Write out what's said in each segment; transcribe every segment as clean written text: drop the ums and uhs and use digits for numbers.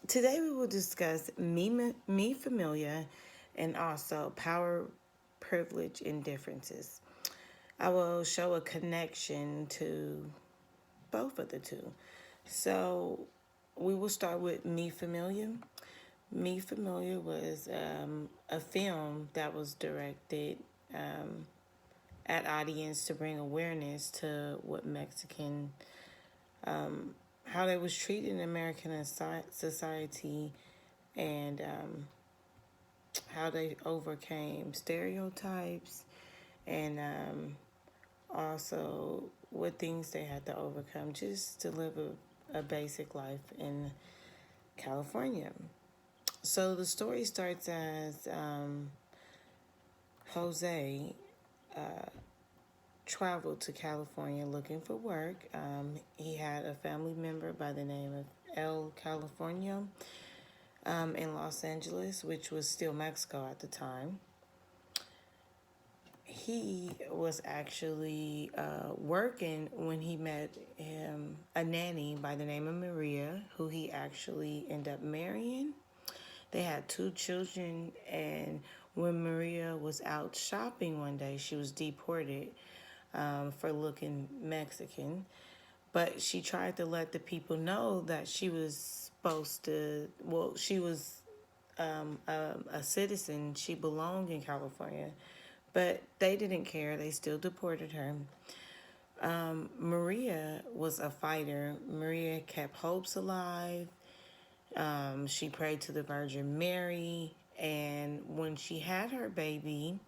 Today we will discuss me familiar and also power, privilege, and differences. I will show a connection to both of the two. So we will start with Me Familiar. Me Familiar was a film that was directed um, at audience to bring awareness to what how they was treated in American society, and how they overcame stereotypes, and also what things they had to overcome just to live a basic life in California. So the story starts as Jose traveled to California looking for work. He had a family member by the name of El California in Los Angeles, which was still Mexico at the time. He was actually working when he met a nanny by the name of Maria, who he actually ended up marrying. They had two children, and when Maria was out shopping one day, she was deported for looking Mexican. But she tried to let the people know that she was supposed to, well, she was a citizen, she belonged in California. But they didn't care, they still deported her. Maria was a fighter. Maria kept hopes alive. She prayed to the Virgin Mary. And when she had her baby,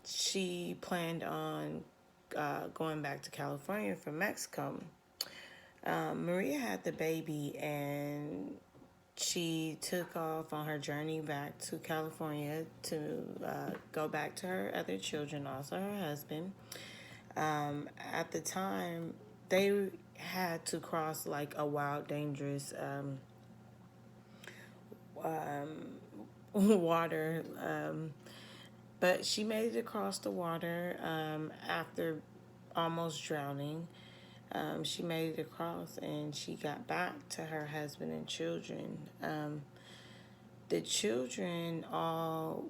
she planned on going back to California from Mexico. Maria had the baby, and she took off on her journey back to California to go back to her other children, also her husband. At the time, they had to cross like a wild, dangerous water, but she made it across the water after almost drowning. She made it across and she got back to her husband and children. The children all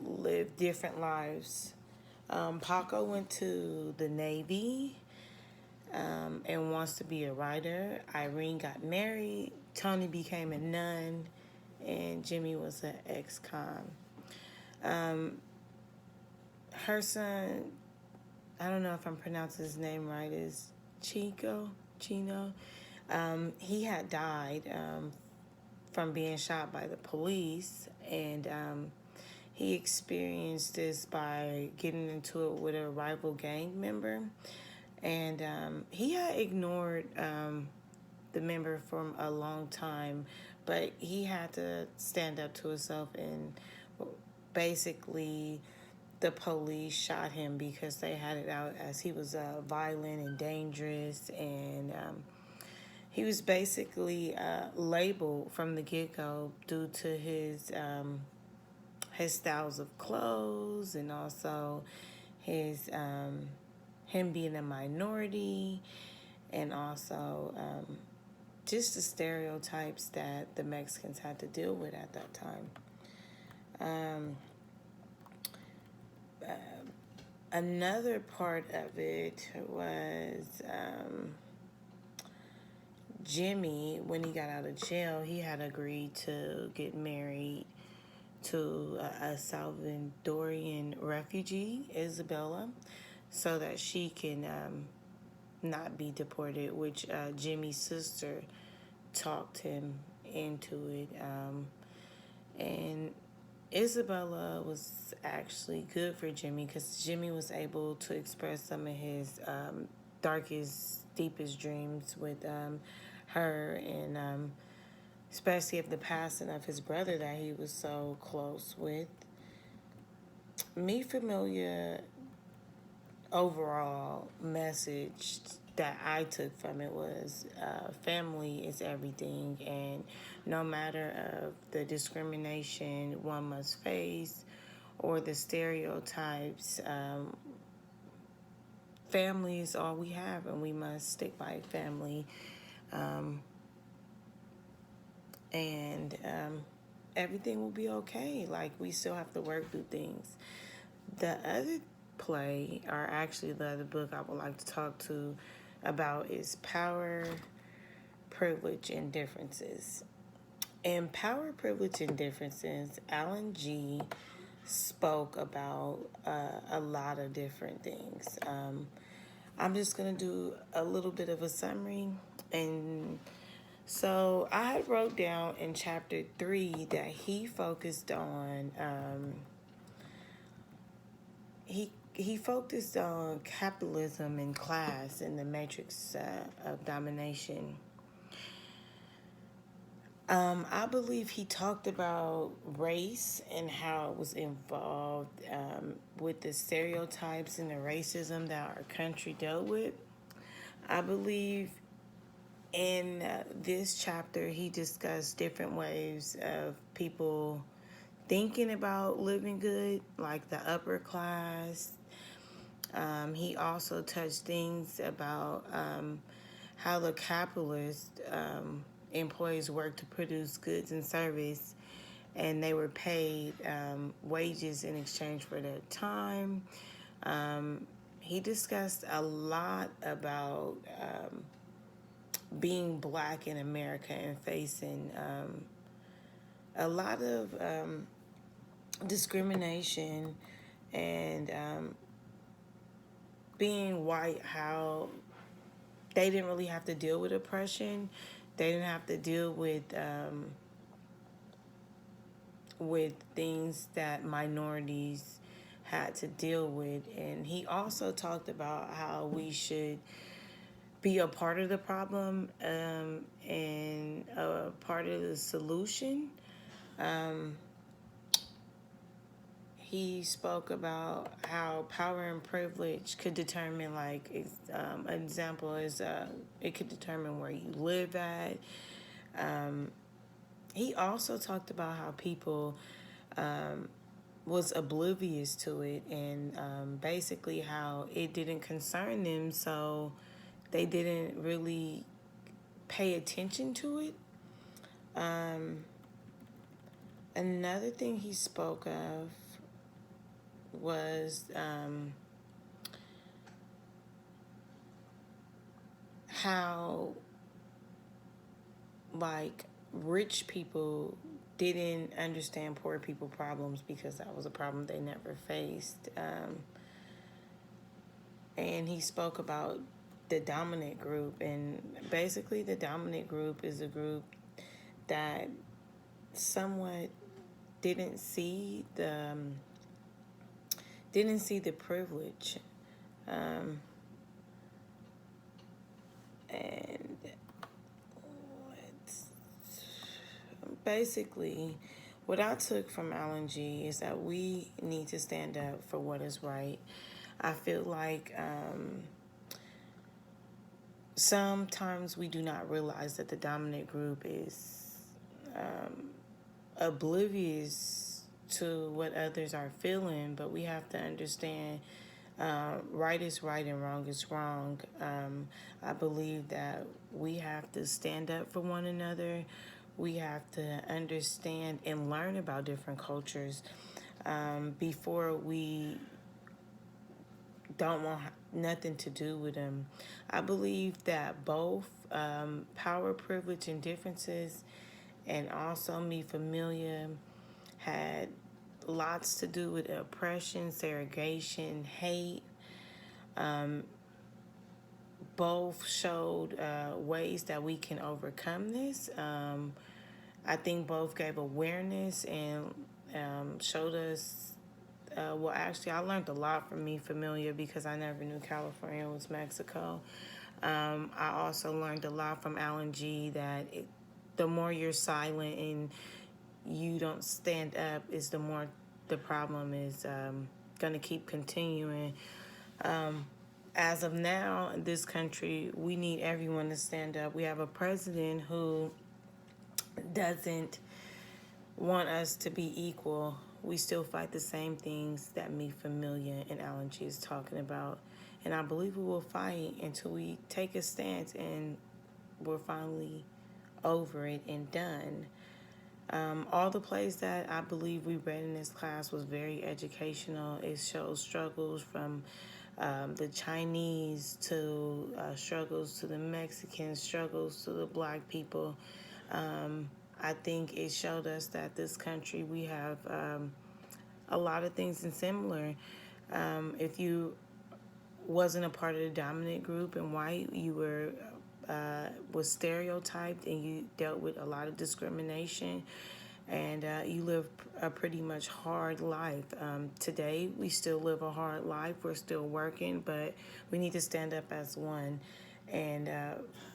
lived different lives. Paco went to the Navy and wants to be a writer. Irene got married. Tony became a nun. And Jimmy was an ex-con. Her son, I don't know if I'm pronouncing his name right, is Chino. He had died from being shot by the police, and he experienced this by getting into it with a rival gang member, and he had ignored the member for a long time, but he had to stand up to himself, and basically the police shot him because they had it out as he was violent and dangerous, and he was basically labeled from the get-go due to his styles of clothes, and also his him being a minority, and also just the stereotypes that the Mexicans had to deal with at that time. Another part of it was Jimmy, when he got out of jail, he had agreed to get married to a Salvadorian refugee, Isabella, so that she can not be deported, which Jimmy's sister talked him into it. And Isabella was actually good for Jimmy because Jimmy was able to express some of his darkest, deepest dreams with her, and especially of the passing of his brother that he was so close with. Me Familiar overall message that I took from it was family is everything, and no matter of the discrimination one must face or the stereotypes, family is all we have, and we must stick by family And everything will be okay. Like, we still have to work through things. The other play, or actually the other book I would like to talk to about, is Power, Privilege, and Differences. In Power, Privilege, and Differences, Alan G spoke about a lot of different things. I'm just going to do a little bit of a summary. And so I wrote down in chapter 3 that he focused on, he focused on capitalism and class and the matrix of domination. I believe he talked about race and how it was involved with the stereotypes and the racism that our country dealt with. I believe in this chapter he discussed different ways of people thinking about living good, like the upper class. He also touched things about how the capitalist employees work to produce goods and service, and they were paid wages in exchange for their time. He discussed a lot about being black in America and facing a lot of discrimination and being white, how they didn't really have to deal with oppression. They didn't have to deal with things that minorities had to deal with. And he also talked about how we should be a part of the problem and a part of the solution. He spoke about how power and privilege could determine, like, an example is it could determine where you live at. He also talked about how people was oblivious to it, and basically how it didn't concern them, so they didn't really pay attention to it. Another thing he spoke of was how, like, rich people didn't understand poor people problems because that was a problem they never faced. And he spoke about the dominant group, and basically the dominant group is a group that somewhat didn't see the privilege, and basically what I took from Alan G is that we need to stand up for what is right. I feel like sometimes we do not realize that the dominant group is oblivious to what others are feeling, but we have to understand right is right and wrong is wrong. I believe that we have to stand up for one another. We have to understand and learn about different cultures before we don't want nothing to do with them. I believe that both Power, Privilege, and Differences, and also Mi Familia, had lots to do with oppression, segregation, hate. Both showed ways that we can overcome this. I think both gave awareness and showed us, well, actually, I learned a lot from Mi Familia because I never knew California was Mexico. I also learned a lot from Alan G that the more you're silent and you don't stand up is the more the problem is going to keep continuing. As of now, in this country, we need everyone to stand up. We have a president who doesn't want us to be equal. We still fight the same things that Mi Familia and Alan G is talking about. And I believe we will fight until we take a stance and we're finally over it and done. All the plays that I believe we read in this class was very educational. It shows struggles from the Chinese to struggles to the Mexicans, struggles to the Black people. I think it showed us that this country, we have a lot of things in similar. If you wasn't a part of the dominant group and white, you were was stereotyped and you dealt with a lot of discrimination, and you lived a pretty much hard life. Today, we still live a hard life. We're still working, but we need to stand up as one and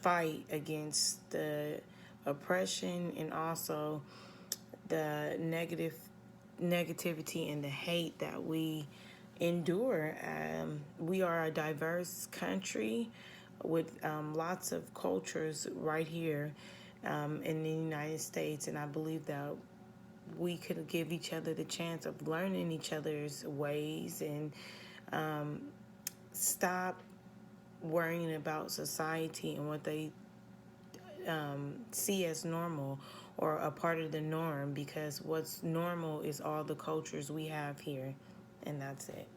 fight against the oppression and also the negativity and the hate that we endure. We are a diverse country with lots of cultures right here in the United States, and I believe that we could give each other the chance of learning each other's ways and stop worrying about society and what they see as normal or a part of the norm, because what's normal is all the cultures we have here, and that's it.